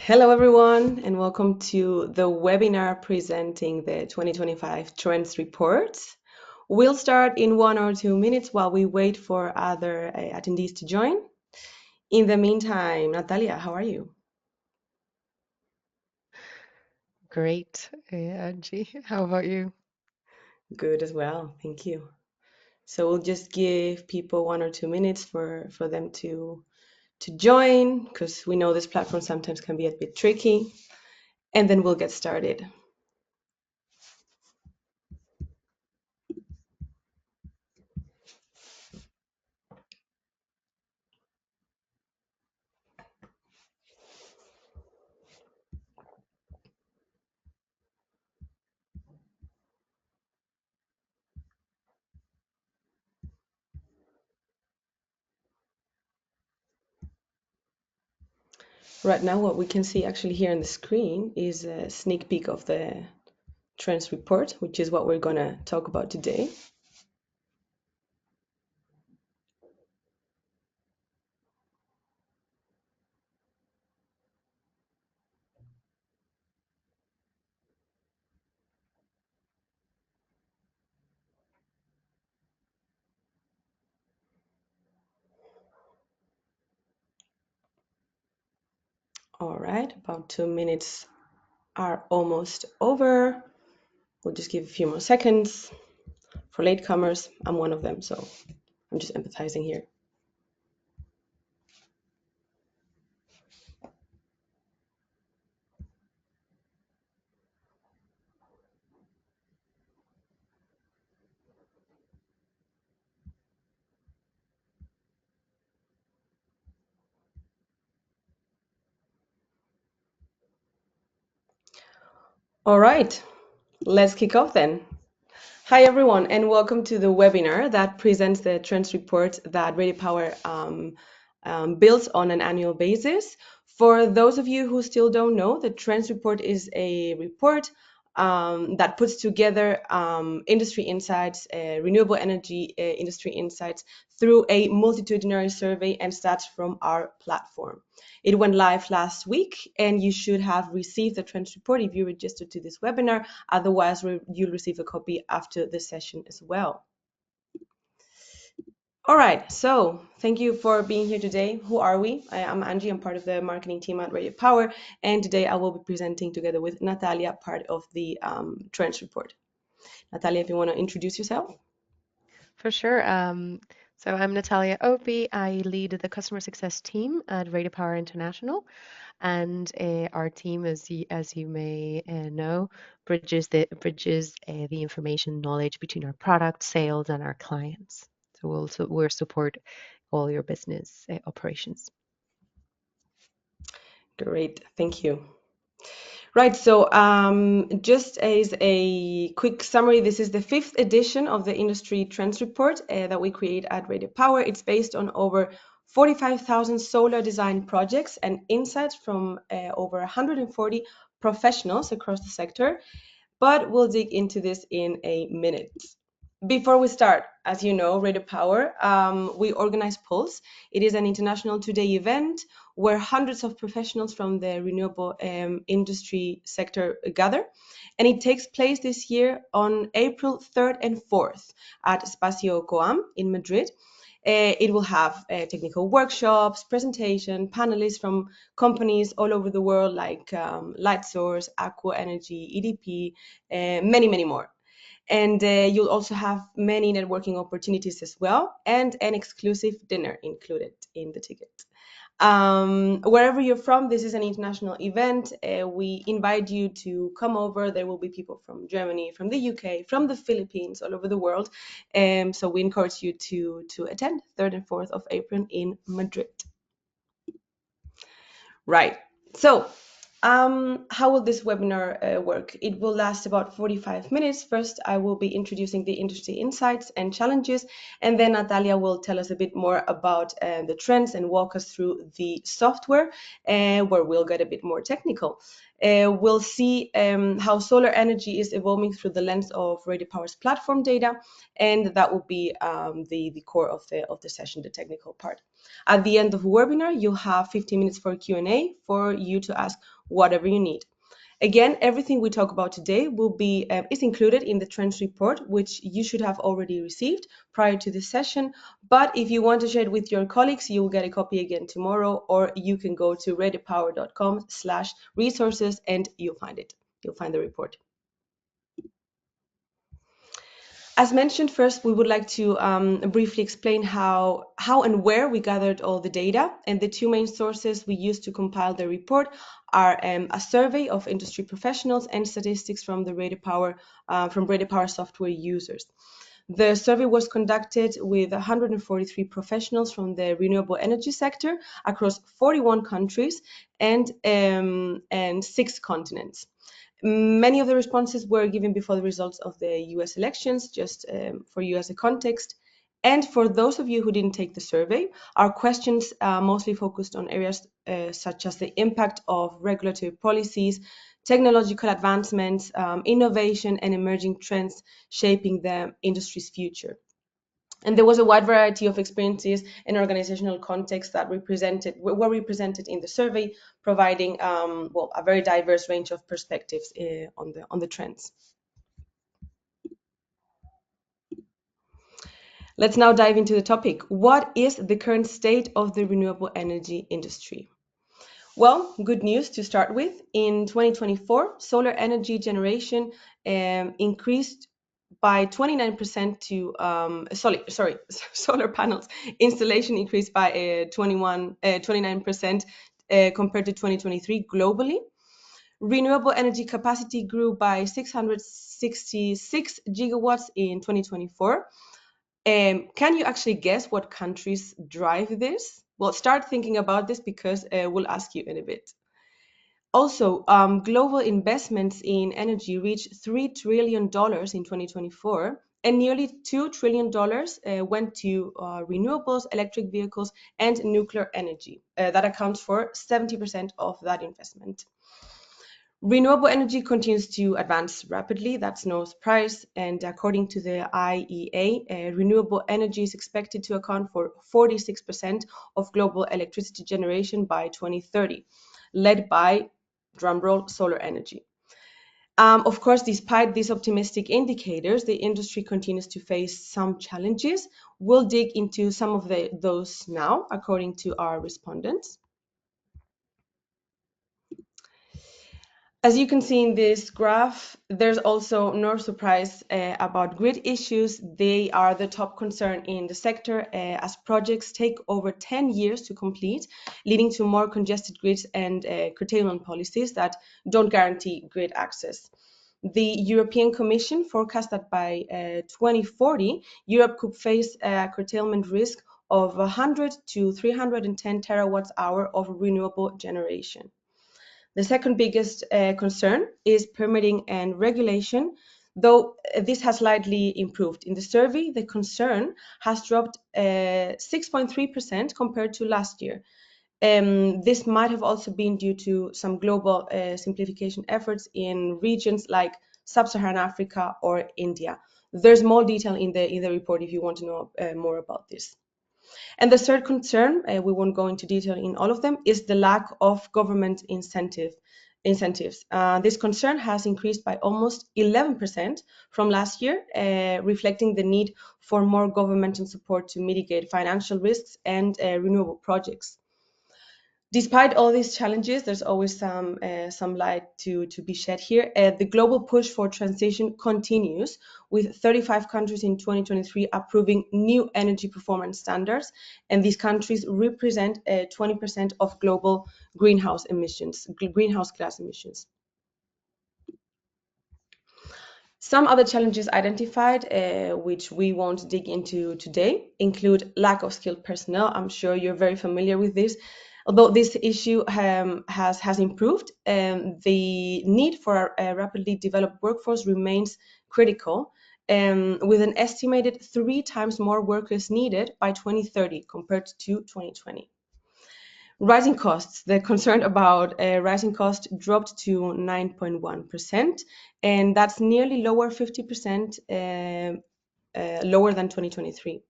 Hello, everyone, and welcome to the webinar presenting the 2025 Trends Report. We'll start in 1 or 2 minutes while we wait for other attendees to join. In the meantime, Natalia, how are you? Great, Angie. How about you? Good as well, thank you. So we'll just give people 1 or 2 minutes for them to join because we know this platform sometimes can be a bit tricky, and then we'll get started. Right now, what we can see actually here on the screen is a sneak peek of the trends report, which is what we're going to talk about today. All right, about 2 minutes are almost over. We'll just give a few more seconds. For latecomers, I'm one of them, so I'm just empathizing here. All right, let's kick off then. Hi, everyone, and welcome to the webinar that presents the trends report that RatedPower builds on an annual basis. For those of you who still don't know, the trends report is a report that puts together industry insights, renewable energy industry insights through a multitudinary survey and stats from our platform. It went live last week, and you should have received the trends report if you registered to this webinar. Otherwise, you'll receive a copy after the session as well. All right, so thank you for being here today. Who are we? I'm Angie. I'm part of the marketing team at RatedPower, and today I will be presenting together with Natalia, part of the trends report. Natalia, if you want to introduce yourself. For sure. So I'm Natalia Opie. I lead the customer success team at RatedPower International, and our team, as you may know, bridges the information knowledge between our product sales and our clients. So we'll support all your business operations. Great, thank you. Right, so just as a quick summary, this is the fifth edition of the Industry Trends Report that we create at RatedPower. It's based on over 45,000 solar design projects and insights from over 140 professionals across the sector, but we'll dig into this in a minute. Before we start, as you know, RatedPower, we organize Pulse. It is an international two-day event where hundreds of professionals from the renewable industry sector gather. And it takes place this year on April 3rd and 4th at Espacio Coam in Madrid. It will have technical workshops, presentation, panelists from companies all over the world like Lightsource, Aqua Energy, EDP, many, many more. And you'll also have many networking opportunities as well, and an exclusive dinner included in the ticket. Wherever you're from, this is an international event. We invite you to come over. There will be people from Germany, from the UK, from the Philippines, all over the world. So we encourage you to attend 3rd and 4th of April in Madrid. Right. So How will this webinar work? It will last about 45 minutes. First, I will be introducing the industry insights and challenges, and then Natalia will tell us a bit more about the trends and walk us through the software, where we'll get a bit more technical. We'll see how solar energy is evolving through the lens of RatedPower's platform data, and that will be the core of the session, the technical part. At the end of the webinar, you'll have 15 minutes for Q&A for you to ask whatever you need. Again, everything we talk about today will be is included in the trends report, which you should have already received prior to this session. But if you want to share it with your colleagues, you will get a copy again tomorrow, or you can go to ratedpower.com/resources and you'll find it. You'll find the report. As mentioned, first, we would like to briefly explain how and where we gathered all the data. And the two main sources we used to compile the report are a survey of industry professionals and statistics from the Rated Power software users. The survey was conducted with 143 professionals from the renewable energy sector across 41 countries and 6 continents. Many of the responses were given before the results of the US elections, just for you as a context. And for those of you who didn't take the survey, our questions mostly focused on areas such as the impact of regulatory policies, technological advancements, innovation, and emerging trends shaping the industry's future. And there was a wide variety of experiences and organizational contexts that were represented in the survey, providing a very diverse range of perspectives on the trends. Let's now dive into the topic. What is the current state of the renewable energy industry? Well, good news to start with. In 2024, solar energy generation increased by 29% to solar panels installation increased by 29% compared to 2023 globally. Renewable energy capacity grew by 666 gigawatts in 2024. Can you actually guess what countries drive this? Well, start thinking about this because we'll ask you in a bit. Also, global investments in energy reached $3 trillion in 2024, and nearly $2 trillion went to renewables, electric vehicles, and nuclear energy. That accounts for 70% of that investment. Renewable energy continues to advance rapidly, that's no surprise, and according to the IEA, renewable energy is expected to account for 46% of global electricity generation by 2030, led by, drumroll, solar energy. Of course, despite these optimistic indicators, the industry continues to face some challenges. We'll dig into some of those now, according to our respondents. As you can see in this graph, there's also no surprise about grid issues. They are the top concern in the sector as projects take over 10 years to complete, leading to more congested grids and curtailment policies that don't guarantee grid access. The European Commission forecast that by 2040, Europe could face a curtailment risk of 100 to 310 terawatts hour of renewable generation. The second biggest concern is permitting and regulation, though this has slightly improved. In the survey, the concern has dropped 6.3% compared to last year. This might have also been due to some global simplification efforts in regions like Sub-Saharan Africa or India. There's more detail in the report if you want to know more about this. And the third concern, we won't go into detail in all of them, is the lack of government incentives. This concern has increased by almost 11% from last year, reflecting the need for more governmental support to mitigate financial risks and renewable projects. Despite all these challenges, there's always some light to be shed here. The global push for transition continues, with 35 countries in 2023 approving new energy performance standards, and these countries represent 20% of global greenhouse gas emissions. Some other challenges identified, which we won't dig into today, include lack of skilled personnel. I'm sure you're very familiar with this. Although this issue has improved, the need for a rapidly developed workforce remains critical, with an estimated 3 times more workers needed by 2030 compared to 2020. Rising costs. The concern about rising costs dropped to 9.1%, and that's nearly lower 50% lower than 2023.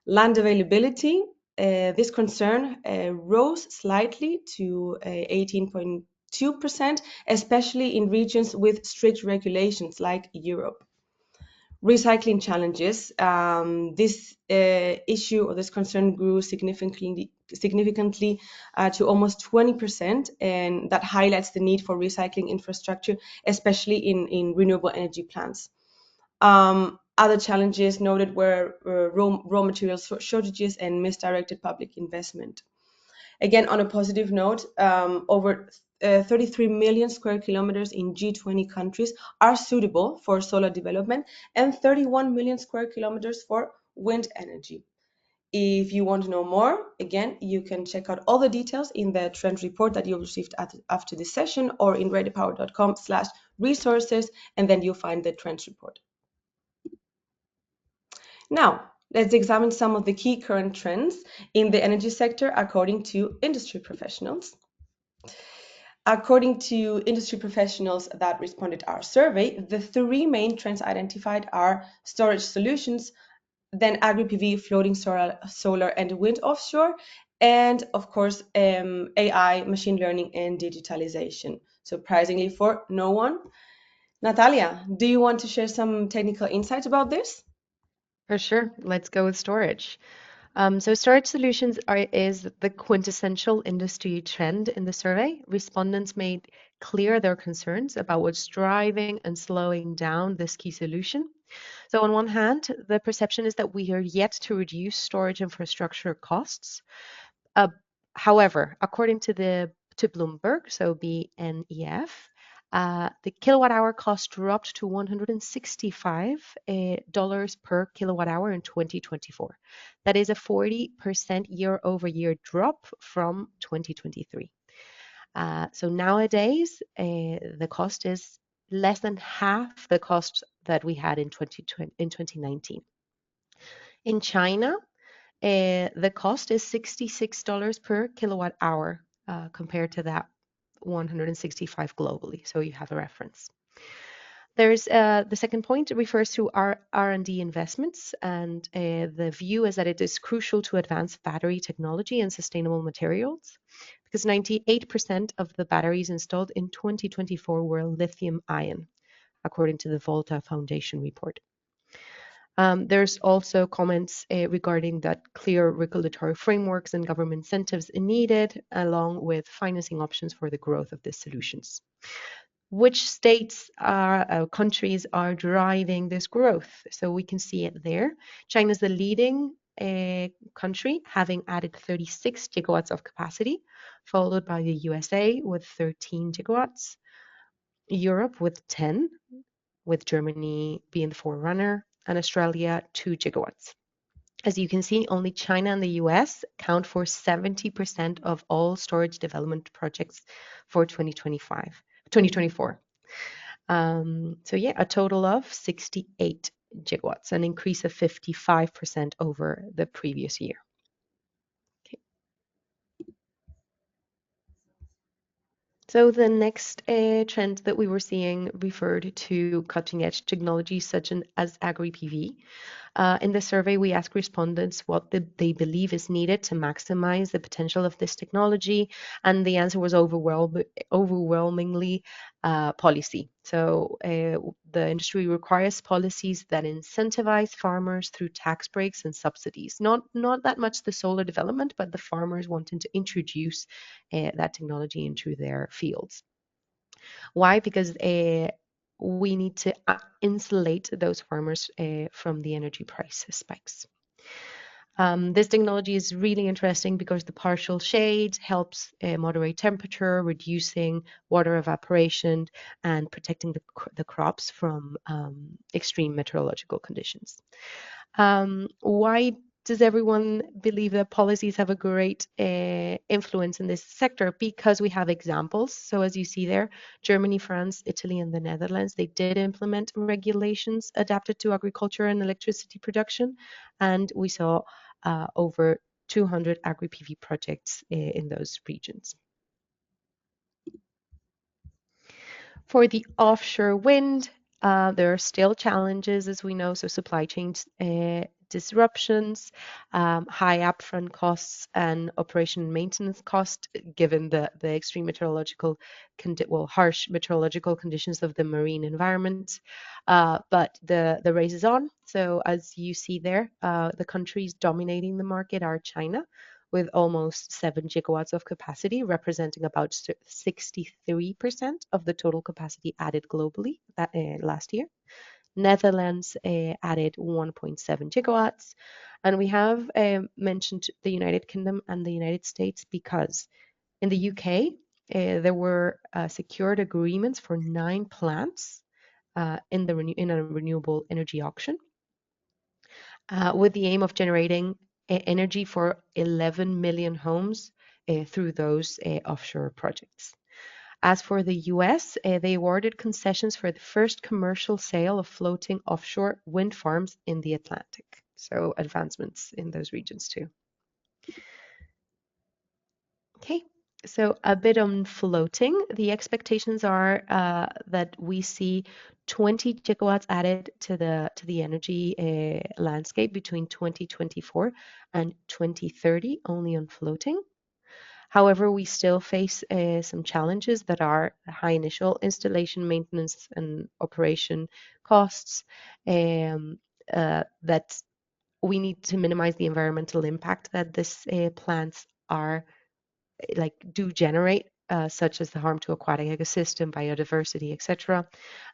Land availability. This concern rose slightly to 18.2%, especially in regions with strict regulations like Europe. Recycling challenges. This issue or this concern grew significantly to almost 20%, and that highlights the need for recycling infrastructure, especially in renewable energy plants. Other challenges noted were raw material shortages and misdirected public investment. Again, on a positive note, over 33 million square kilometers in G20 countries are suitable for solar development and 31 million square kilometers for wind energy. If you want to know more, again, you can check out all the details in the trend report that you received after this session or in ratedpower.com/resources, and then you'll find the trends report. Now, let's examine some of the key current trends in the energy sector according to industry professionals. According to industry professionals that responded to our survey, the three main trends identified are storage solutions, then agri-PV, floating solar and wind offshore, and of course, AI, machine learning, and digitalization. Surprisingly for no one. Natalia, do you want to share some technical insights about this? For sure. Let's go with storage. So storage solutions is the quintessential industry trend in the survey. Respondents made clear their concerns about what's driving and slowing down this key solution. So on one hand, the perception is that we are yet to reduce storage infrastructure costs. Uh, However, according to Bloomberg, so BNEF, the kilowatt hour cost dropped to $165 dollars per kilowatt hour in 2024. That is a 40% year-over-year drop from 2023. So nowadays, the cost is less than half the cost that we had in 2019. In China, the cost is $66 per kilowatt hour compared to that 165 globally. So you have a reference. There's the second point refers to our R&D investments, and the view is that it is crucial to advance battery technology and sustainable materials because 98% of the batteries installed in 2024 were lithium ion, according to the Volta Foundation report. There's also comments regarding that clear regulatory frameworks and government incentives are needed, along with financing options for the growth of these solutions. Which states countries are driving this growth? So we can see it there. China is the leading country, having added 36 gigawatts of capacity, followed by the USA with 13 gigawatts, Europe with 10, with Germany being the forerunner, and Australia 2 gigawatts. As you can see, only China and the US account for 70% of all storage development projects for 2024. So yeah, a total of 68 gigawatts, an increase of 55% over the previous year. Okay. So the next trend that we were seeing referred to cutting edge technologies such as agri-PV. In the survey, we asked respondents what they believe is needed to maximize the potential of this technology, and the answer was overwhelmingly policy. So the industry requires policies that incentivize farmers through tax breaks and subsidies. Not that much the solar development, but the farmers wanting to introduce that technology into their fields. Why? Because we need to insulate those farmers from the energy price spikes. This technology is really interesting because the partial shade helps moderate temperature, reducing water evaporation, and protecting the crops from extreme meteorological conditions. Why does everyone believe that policies have a great influence in this sector? Because we have examples. So as you see there, Germany, France, Italy, and the Netherlands, they did implement regulations adapted to agriculture and electricity production. And we saw over 200 agri-PV projects in those regions. For the offshore wind, there are still challenges, as we know, so supply chain disruptions, high upfront costs, and operation and maintenance cost, given the extreme harsh meteorological conditions of the marine environment. But the race is on. So as you see there, the countries dominating the market are China, with almost 7 gigawatts of capacity, representing about 63% of the total capacity added globally last year. Netherlands added 1.7 gigawatts. And we have mentioned the United Kingdom and the United States because in the UK, there were secured agreements for 9 plants in a renewable energy auction with the aim of generating energy for 11 million homes through those offshore projects. As for the US, they awarded concessions for the first commercial sale of floating offshore wind farms in the Atlantic. So advancements in those regions too. Okay, so a bit on floating. The expectations are that we see 20 gigawatts added to the energy landscape between 2024 and 2030, only on floating. However, we still face some challenges that are high initial installation, maintenance, and operation costs. That we need to minimize the environmental impact that these plants are do generate, such as the harm to aquatic ecosystem, biodiversity, etc.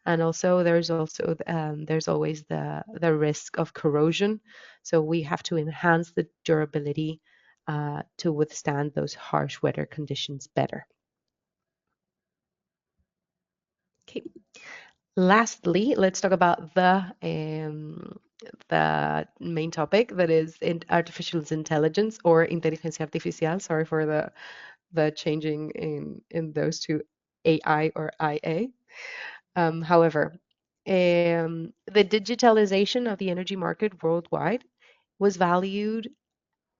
And also there's always the risk of corrosion. So we have to enhance the durability to withstand those harsh weather conditions better. Okay. Lastly, let's talk about the main topic, that is in artificial intelligence, or inteligencia artificial. Sorry for the changing in those two, AI or IA. However, the digitalization of the energy market worldwide was valued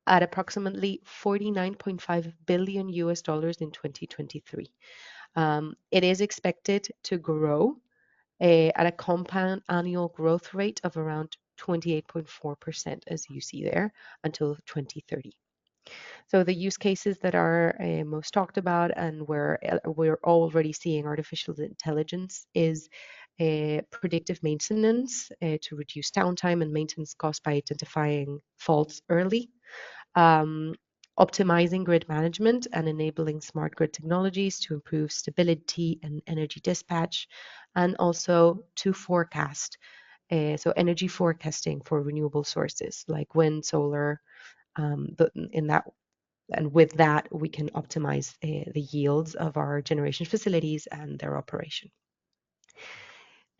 at approximately 49.5 billion US dollars in 2023. It is expected to grow at a compound annual growth rate of around 28.4%, as you see there, until 2030. So the use cases that are most talked about and where we're already seeing artificial intelligence is predictive maintenance to reduce downtime and maintenance costs by identifying faults early, optimizing grid management and enabling smart grid technologies to improve stability and energy dispatch, and also to forecast. So energy forecasting for renewable sources like wind, solar, and with that, we can optimize the yields of our generation facilities and their operation.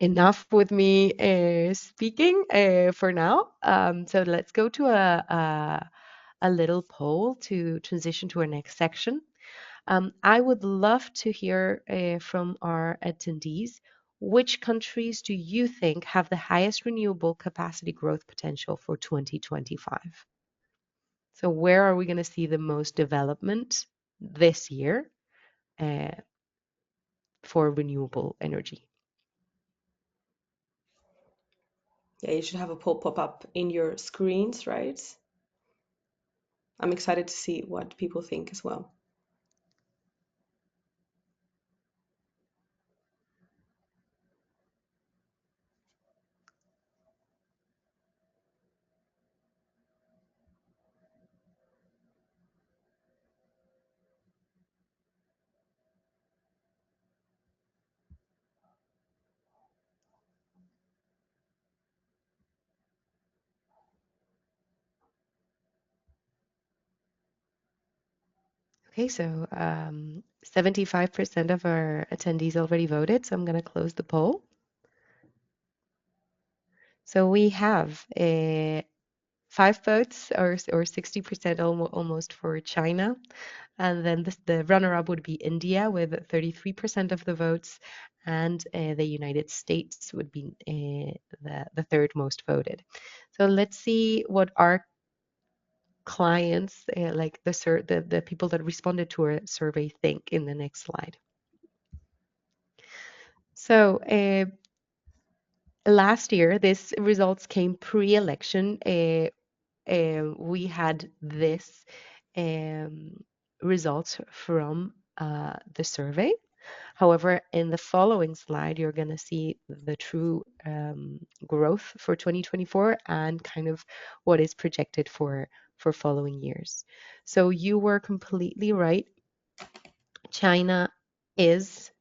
Enough with me speaking for now. So let's go to a little poll to transition to our next section. I would love to hear from our attendees. Which countries do you think have the highest renewable capacity growth potential for 2025? So where are we going to see the most development this year uh, for renewable energy? Yeah, you should have a poll pop up in your screens, right? I'm excited to see what people think as well. Okay, so 75% of our attendees already voted, so I'm going to close the poll. So we have 5 votes or 60% almost for China. And then the runner-up would be India with 33% of the votes, and the United States would be the third most voted. So let's see what our clients, like the people that responded to our survey, think in the next slide. So last year, these results came pre-election. We had this um, results from the survey. However, in the following slide, you're going to see the true growth for 2024 and kind of what is projected for following years. So you were completely right. China is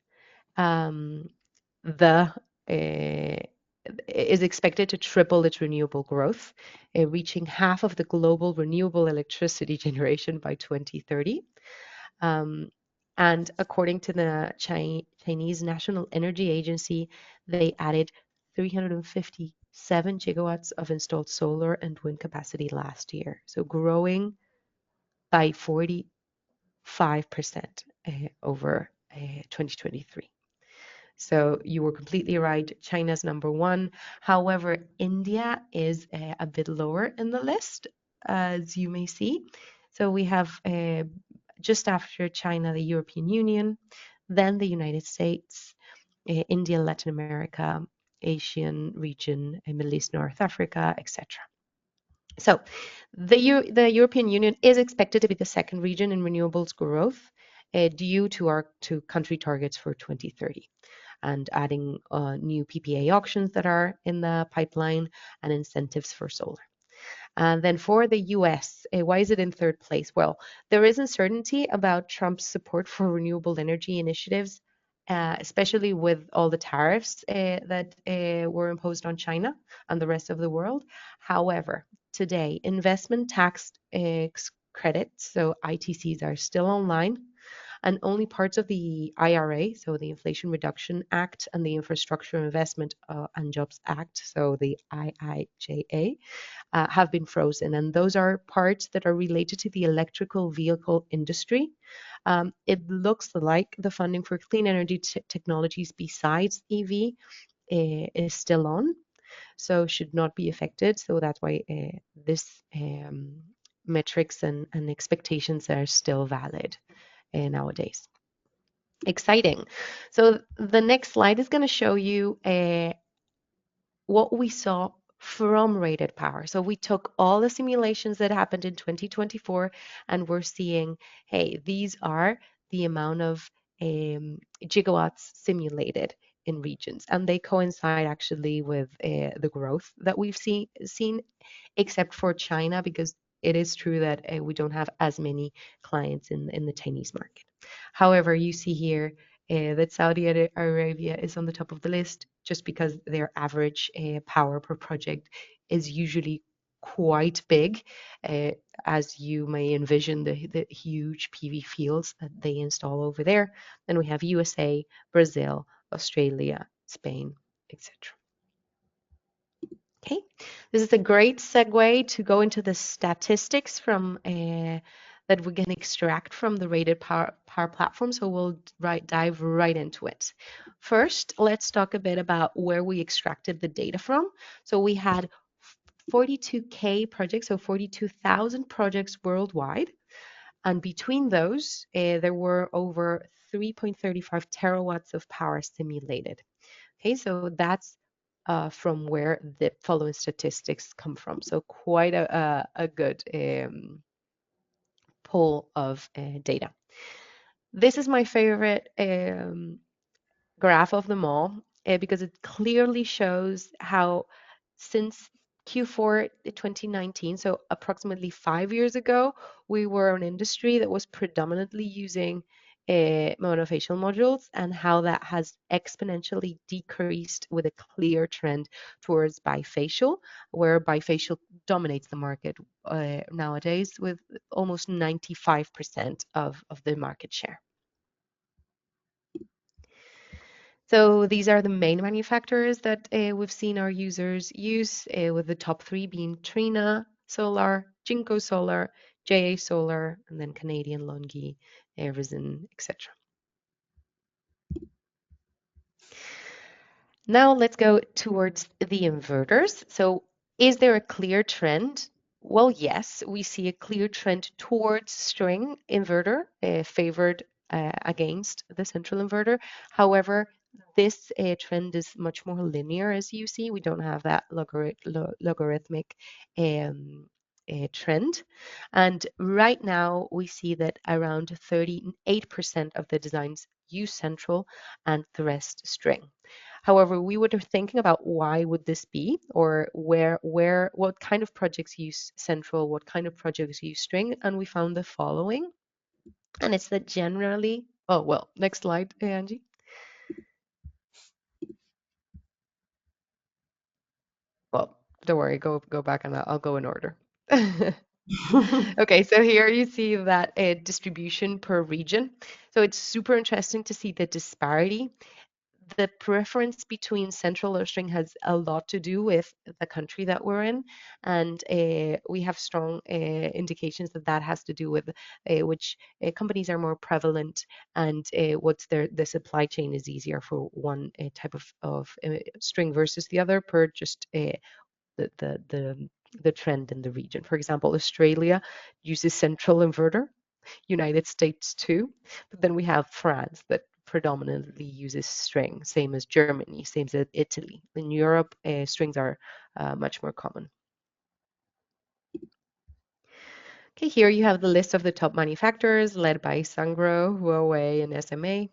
um, the is expected to triple its renewable growth, reaching half of the global renewable electricity generation by 2030. Um, and according to the Chinese National Energy Agency, they added 357 gigawatts of installed solar and wind capacity last year, so growing by 45% over 2023. So you were completely right. China's number one. However, India is a bit lower in the list, as you may see. So we have just after China, the European Union, then the United States, India, Latin America, Asian region, Middle East, North Africa, etc. So the European Union is expected to be the second region in renewables growth due to our country targets for 2030 and adding new PPA auctions that are in the pipeline and incentives for solar. And then for the US, why is it in third place? Well, there is uncertainty about Trump's support for renewable energy initiatives, especially with all the tariffs that were imposed on China and the rest of the world. However, today, investment tax credits, so ITCs, are still online, and only parts of the IRA, so the Inflation Reduction Act, and the Infrastructure Investment and Jobs Act, so the IIJA, have been frozen. And those are parts that are related to the electrical vehicle industry. It looks like the funding for clean energy technologies besides EV is still on, so should not be affected. So that's why this metrics and expectations are still valid nowadays. Exciting. So the next slide is going to show you what we saw from rated power. So we took all the simulations that happened in 2024 and we're seeing, hey, these are the amount of gigawatts simulated in regions, and they coincide actually with the growth that we've seen, except for China, because it is true that we don't have as many clients in the Chinese market. However, you see here that Saudi Arabia is on the top of the list just because their average power per project is usually quite big, uh, as you may envision the huge PV fields that they install over there. Then we have USA, Brazil, Australia, Spain, etc. Okay, this is a great segue to go into the statistics from that we can extract from the rated power platform. So we'll dive right into it. First, let's talk a bit about where we extracted the data from. So we had 42K projects, so 42,000 projects worldwide. And between those, there were over 3.35 terawatts of power simulated. Okay, so that's from where the following statistics come from. So quite a good pool of data. This is my favorite graph of them all because it clearly shows how since Q4 2019, so approximately 5 years ago, we were an industry that was predominantly using monofacial modules, and how that has exponentially decreased with a clear trend towards bifacial, where bifacial dominates the market nowadays with almost 95% of the market share. So these are the main manufacturers that we've seen our users use, with the top three being Trina, Solar, Jinko Solar, JA Solar, and then Canadian Longi, Risen, etc. Now let's go towards the inverters. So is there a clear trend? Well, yes, we see a clear trend towards string inverter favored against the central inverter. However, this trend is much more linear, as you see. We don't have that logarithmic trend. And right now, we see that around 38% of the designs use central and the rest string. However, we were thinking about why would this be, or what kind of projects use central, what kind of projects use string, and we found the following. And it's that generally, oh, well, next slide, Angie. Well, don't worry, go back and I'll go in order. Okay, so here you see that distribution per region. So it's super interesting to see the disparity. The preference between central or string has a lot to do with the country that we're in, and we have strong indications that that has to do with which companies are more prevalent and what's the supply chain is easier for one type of string versus the other per just the, the the the trend in the region. For example, Australia uses central inverter, United States too. But then we have France that predominantly uses string, same as Germany, same as Italy. In Europe, strings are much more common. Okay, here you have the list of the top manufacturers led by Sangro, Huawei, and SMA.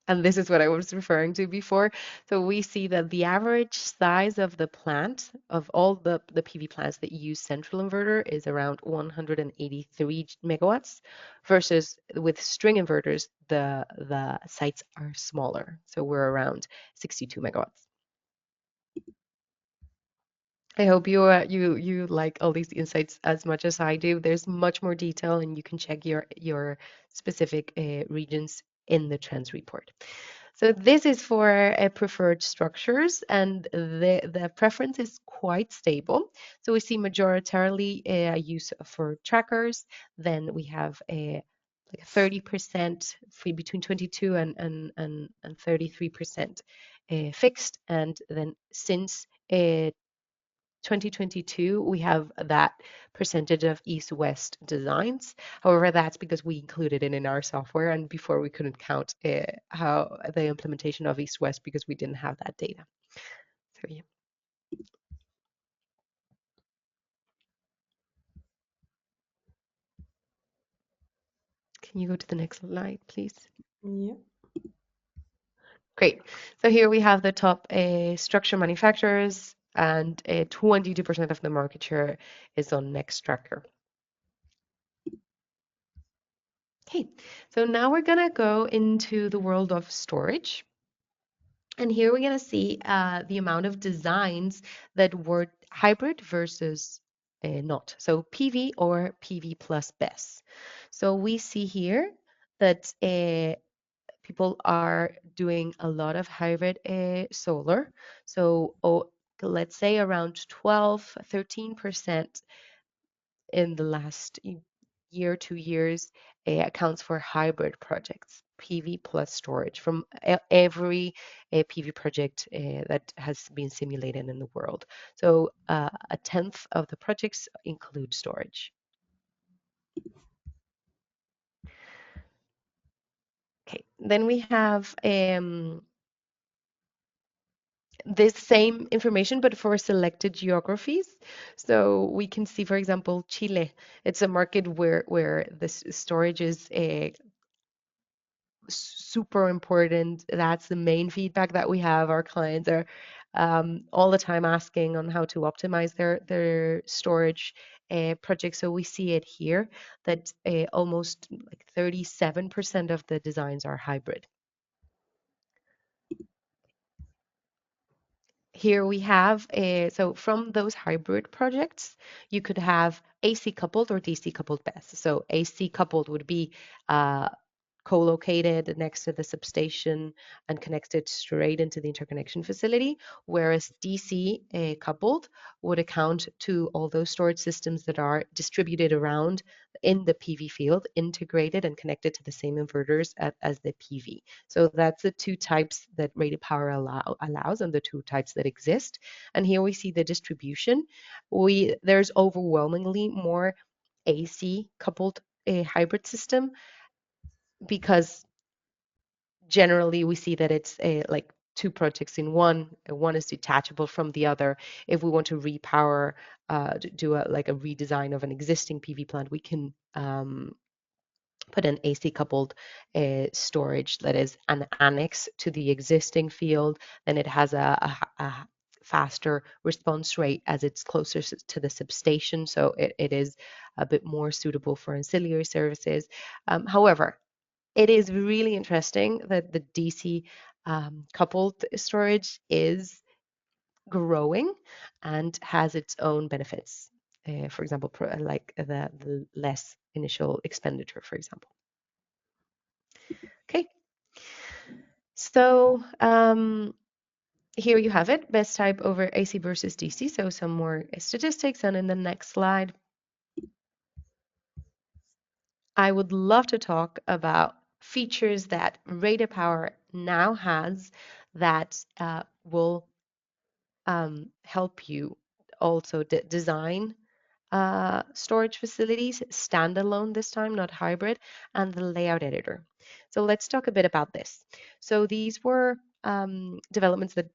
And this is what I was referring to before. So we see that the average size of the plant, of all the PV plants that use central inverter, is around 183 megawatts, versus with string inverters, the sites are smaller. So we're around 62 megawatts. I hope you like all these insights as much as I do. There's much more detail, and you can check your specific regions in the trends report. So this is for preferred structures, and the preference is quite stable. So we see majoritarily use for trackers. Then we have a like 30% free between 22 and 33% fixed, and then since 2022, we have that percentage of east-west designs. However, that's because we included it in our software, and before we couldn't count how the implementation of east-west because we didn't have that data. So yeah, can you go to the next slide, please? Yeah. Great. So here we have the top structure manufacturers, and 22% of the market share is on Nextracker. Okay, so now we're gonna go into the world of storage. And here we're going to see the amount of designs that were hybrid versus not. So PV or PV plus BESS. So we see here that people are doing a lot of hybrid solar. So let's say around 12, 13% in the last year, 2 years, accounts for hybrid projects, PV plus storage from every PV project that has been simulated in the world. So a tenth of the projects include storage. Okay, then we have this same information, but for selected geographies. So we can see, for example, Chile. It's a market where this storage is super important. That's the main feedback that we have. Our clients are all the time asking on how to optimize their storage projects. So we see it here that almost like 37% of the designs are hybrid. Here we have, so from those hybrid projects, you could have AC coupled or DC coupled BESS. So AC coupled would be co-located next to the substation and connected straight into the interconnection facility, whereas DC coupled would account to all those storage systems that are distributed around in the PV field, integrated and connected to the same inverters as the PV. So that's the two types that rated power allows, and the two types that exist. And here we see the distribution. There's overwhelmingly more AC coupled a hybrid system, because generally we see that it's like two projects in one. One is detachable from the other. If we want to repower, do like a redesign of an existing PV plant, we can put an AC coupled storage that is an annex to the existing field. Then it has a faster response rate as it's closer to the substation, so it is a bit more suitable for ancillary services. However, it is really interesting that the DC coupled storage is growing and has its own benefits. For example, like the less initial expenditure, for example. Okay, so here you have it, best type over AC versus DC. So some more statistics, and in the next slide, I would love to talk about features that RatedPower now has that will help you also design storage facilities, standalone this time, not hybrid, and the layout editor. So let's talk a bit about this. So these were developments that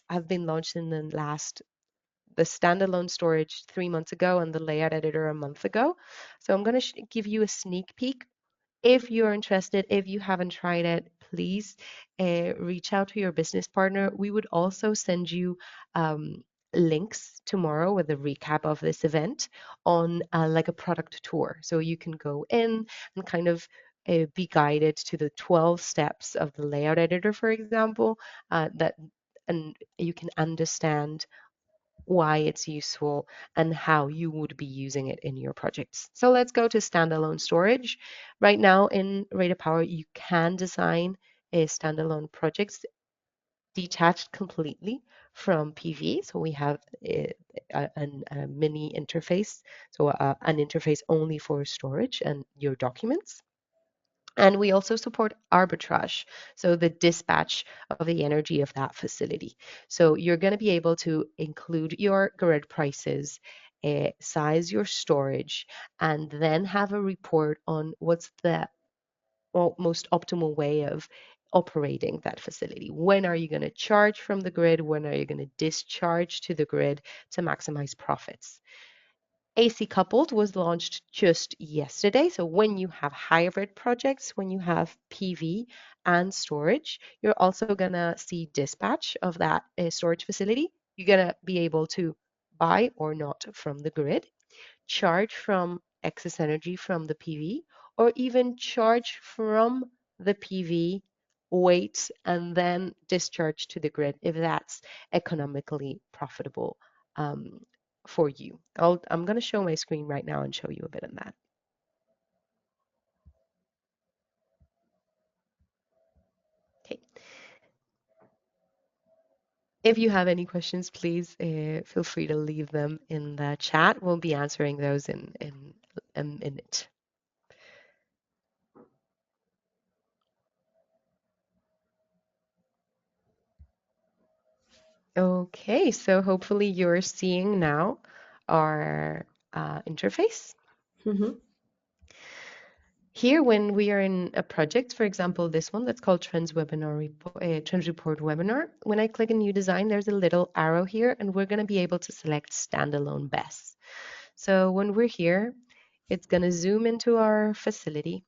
have been launched in the standalone storage 3 months ago and the layout editor a month ago. So I'm going to give you a sneak peek. If you're interested, if you haven't tried it, please reach out to your business partner. We would also send you links tomorrow with a recap of this event on like a product tour. So you can go in and kind of be guided to the 12 steps of the layout editor, for example, and you can understand why it's useful and how you would be using it in your projects. So let's go to standalone storage. Right now in RatedPower, you can design a standalone projects detached completely from PV. So we have a mini interface, so an interface only for storage and your documents. And we also support arbitrage, so the dispatch of the energy of that facility. So you're going to be able to include your grid prices, size your storage, and then have a report on what's the most optimal way of operating that facility. When are you going to charge from the grid? When are you going to discharge to the grid to maximize profits? AC coupled was launched just yesterday. So when you have hybrid projects, when you have PV and storage, you're also going to see dispatch of that storage facility. You're going to be able to buy or not from the grid, charge from excess energy from the PV, or even charge from the PV, wait, and then discharge to the grid if that's economically profitable um, for you. I'm going to show my screen right now and show you a bit of that. Okay. If you have any questions, please feel free to leave them in the chat. We'll be answering those in a minute. Okay, so hopefully you're seeing now our interface. Mm-hmm. Here, when we are in a project, for example, this one that's called Trends Report Webinar, when I click a new design, there's a little arrow here, and we're going to be able to select standalone BESS. So when we're here, it's going to zoom into our facility.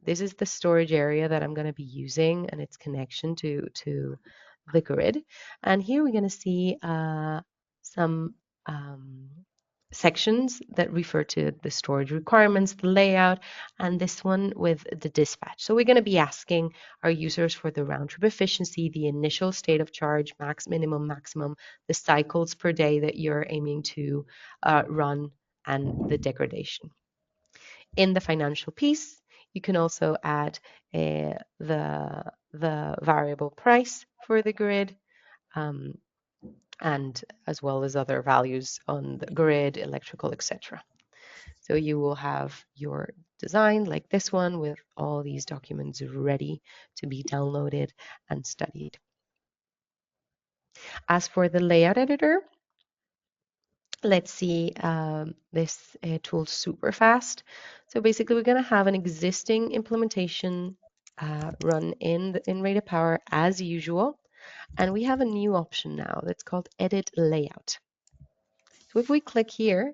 This is the storage area that I'm going to be using and its connection to the grid. And here we're going to see some sections that refer to the storage requirements, the layout, and this one with the dispatch. So we're going to be asking our users for the round trip efficiency, the initial state of charge, max, minimum, maximum, the cycles per day that you're aiming to run, and the degradation. In the financial piece, You can also add the variable price for the grid, um, and as well as other values on the grid, electrical, etc. So you will have your design like this one with all these documents ready to be downloaded and studied. As for the layout editor, let's see this tool super fast. So basically, we're going to have an existing implementation run in RatedPower as usual. And we have a new option now that's called Edit Layout. So if we click here,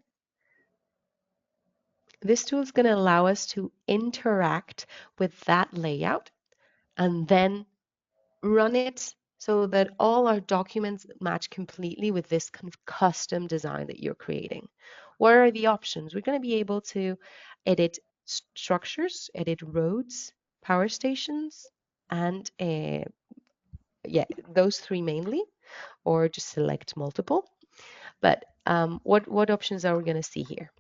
this tool is going to allow us to interact with that layout and then run it so that all our documents match completely with this kind of custom design that you're creating. What are the options? We're going to be able to edit structures, edit roads, power stations, and yeah, those three mainly, or just select multiple. But what options are we going to see here?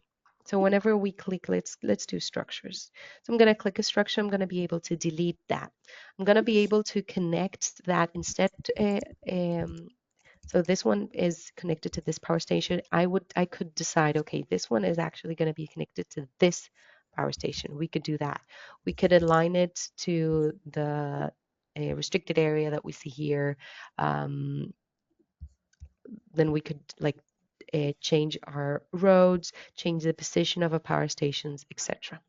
So whenever we click, let's do structures. So I'm going to click a structure. I'm going to be able to delete that. I'm going to be able to connect that instead. So this one is connected to this power station. I could decide, okay, this one is actually going to be connected to this power station. We could do that. We could align it to the restricted area that we see here. Then we could like change our roads, change the position of our power stations, etc.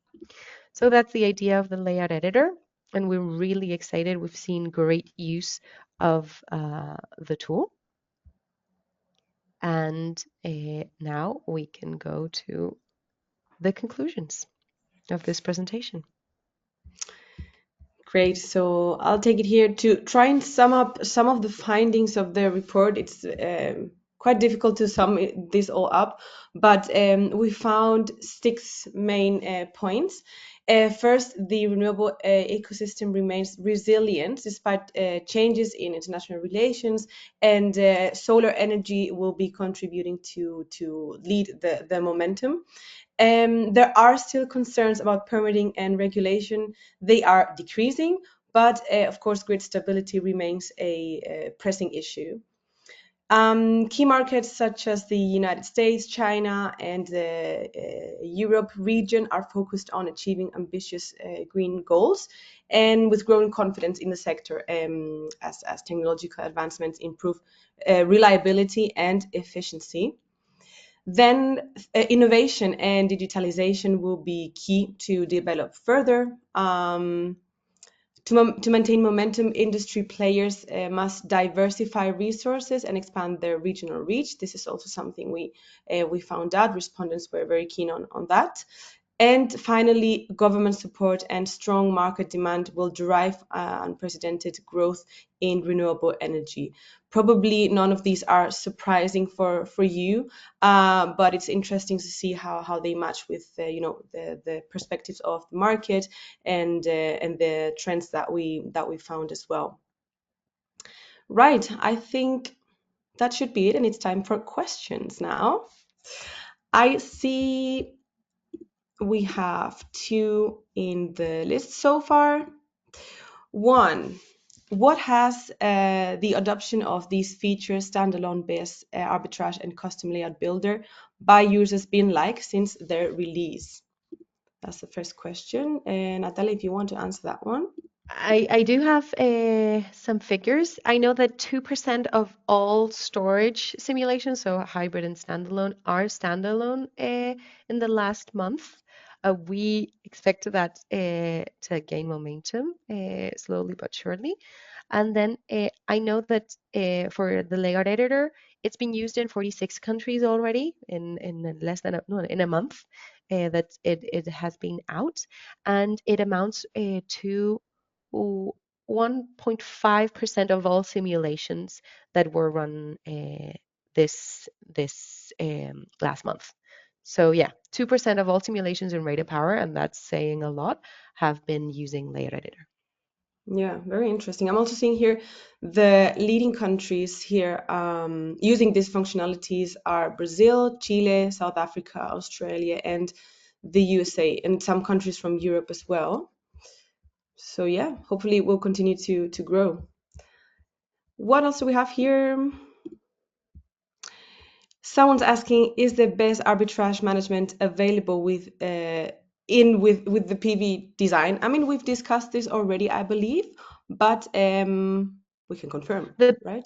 So that's the idea of the layout editor, and we're really excited. We've seen great use of the tool, and now we can go to the conclusions of this presentation. Great. So I'll take it here to try and sum up some of the findings of the report. It's quite difficult to this all up, but we found six main points. First, the renewable ecosystem remains resilient despite changes in international relations, and solar energy will be contributing to lead the momentum. There are still concerns about permitting and regulation. They are decreasing, but of course, grid stability remains a pressing issue. Key markets such as the United States, China, and the Europe region are focused on achieving ambitious green goals, and with growing confidence in the sector as technological advancements improve reliability and efficiency. Then innovation and digitalization will be key to develop further. To maintain momentum, industry players must diversify resources and expand their regional reach. This is also something we found out. Respondents were very keen on that. And finally, government support and strong market demand will drive unprecedented growth in renewable energy. Probably none of these are surprising for you, but it's interesting to see how they match with the perspectives of the market and the trends that we found as well. Right, I think that should be it, and it's time for questions now. I see we have two in the list so far. One, what has the adoption of these features, standalone base arbitrage and custom layout builder, by users been like since their release? That's the first question. Natalia, if you want to answer that one. I do have some figures. I know that 2% of all storage simulations, so hybrid and standalone, are standalone in the last month. We expect that to gain momentum slowly but surely. And then I know that for the layout editor, it's been used in 46 countries already in less than no, in a month that it has been out, and it amounts to 1.5% of all simulations that were run this last month. So yeah, 2% of all simulations in RatedPower, and that's saying a lot, have been using Layer Editor. Yeah, very interesting. I'm also seeing here the leading countries here using these functionalities are Brazil, Chile, South Africa, Australia, and the USA, and some countries from Europe as well. So yeah, hopefully it will continue to grow. What else do we have here? Someone's asking, is the best arbitrage management available with the PV design? I mean, we've discussed this already, I believe, but we can confirm, The right?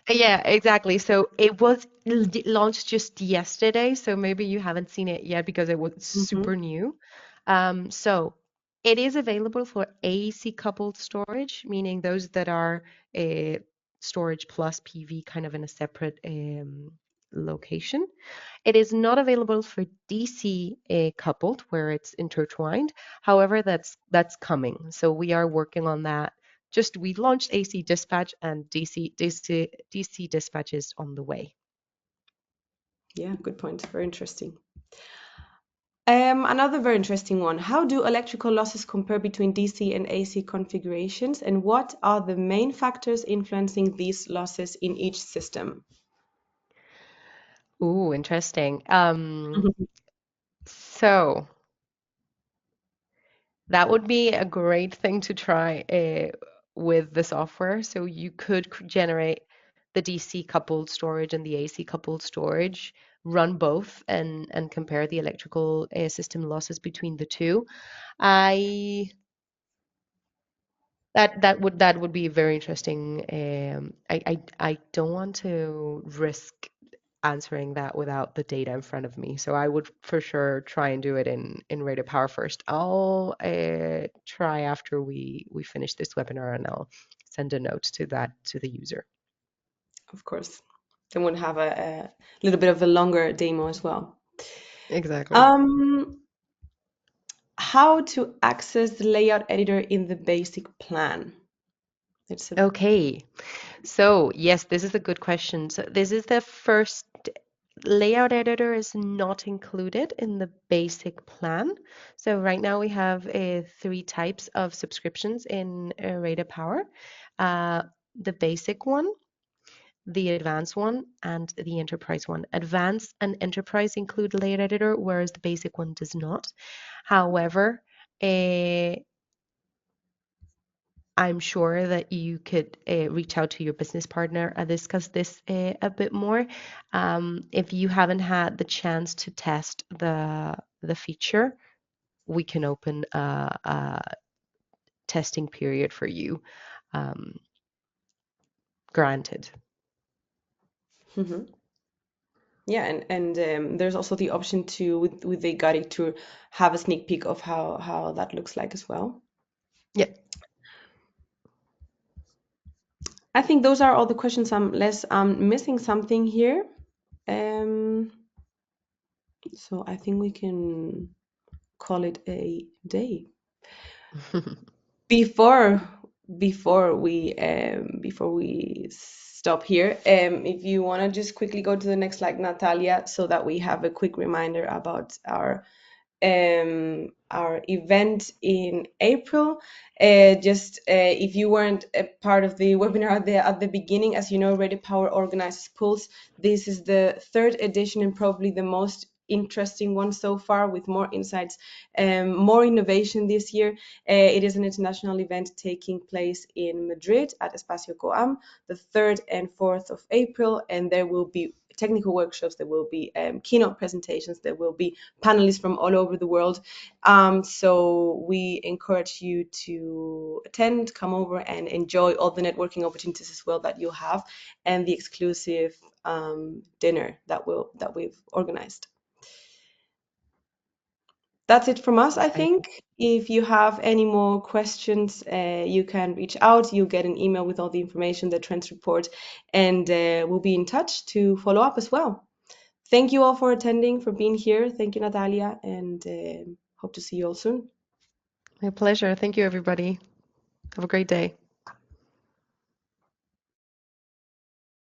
Yeah, exactly. So it was launched just yesterday, so maybe you haven't seen it yet because it was super Mm-hmm. new. So it is available for AC coupled storage, meaning those that are storage plus PV kind of in a separate location. It is not available for DC coupled, where it's intertwined. However, that's coming. So we are working on that. Just we launched AC dispatch and DC dispatch is on the way. Yeah, good point. Very interesting. Another very interesting one. How do electrical losses compare between DC and AC configurations, and what are the main factors influencing these losses in each system? Ooh, interesting. So that would be a great thing to try with the software. So you could generate the DC coupled storage and the AC coupled storage, run both and compare the electrical system losses between the two. I that would be very interesting. I don't want to risk answering that without the data in front of me. So I would for sure try and do it in RatedPower first. I'll try after we finish this webinar and I'll send a note to that to the user. Of course. Then we'll have a little bit of a longer demo as well. Exactly. Um, how to access the layout editor in the basic plan? It's a Okay. So yes, this is a good question. So this is the first layout editor is not included in the basic plan. So right now we have three types of subscriptions in RatedPower. Uh, the basic one, the advanced one, and the enterprise one. Advanced and enterprise include layout editor, whereas the basic one does not. However, uh, I'm sure that you could reach out to your business partner and discuss this a bit more. If you haven't had the chance to test the feature, we can open a testing period for you. Um, Granted. Mhm. Yeah, and there's also the option to with the guide to have a sneak peek of how that looks like as well. Yeah. I think those are all the questions. Unless I'm missing something here. Um, so I think we can call it a day. Before before we stop here, if you want to just quickly go to the next slide, Natalia, so that we have a quick reminder about our event in April. Just if you weren't a part of the webinar at the beginning, as you know, Rated Power organizes pools. This is the third edition and probably the most interesting one so far, with more insights, more innovation this year. It is an international event taking place in Madrid at Espacio Coam, the 3rd and 4th of April, and there will be technical workshops, there will be keynote presentations, there will be panelists from all over the world. So we encourage you to attend, come over and enjoy all the networking opportunities as well that you'll have, and the exclusive dinner that we've organized. That's it from us, I Exciting. think. If you have any more questions, you can reach out. You'll get an email with all the information, the trends report, and we'll be in touch to follow up as well. Thank you all for attending, for being here. Thank you, Natalia, and hope to see you all soon. My pleasure. Thank you, everybody. Have a great day.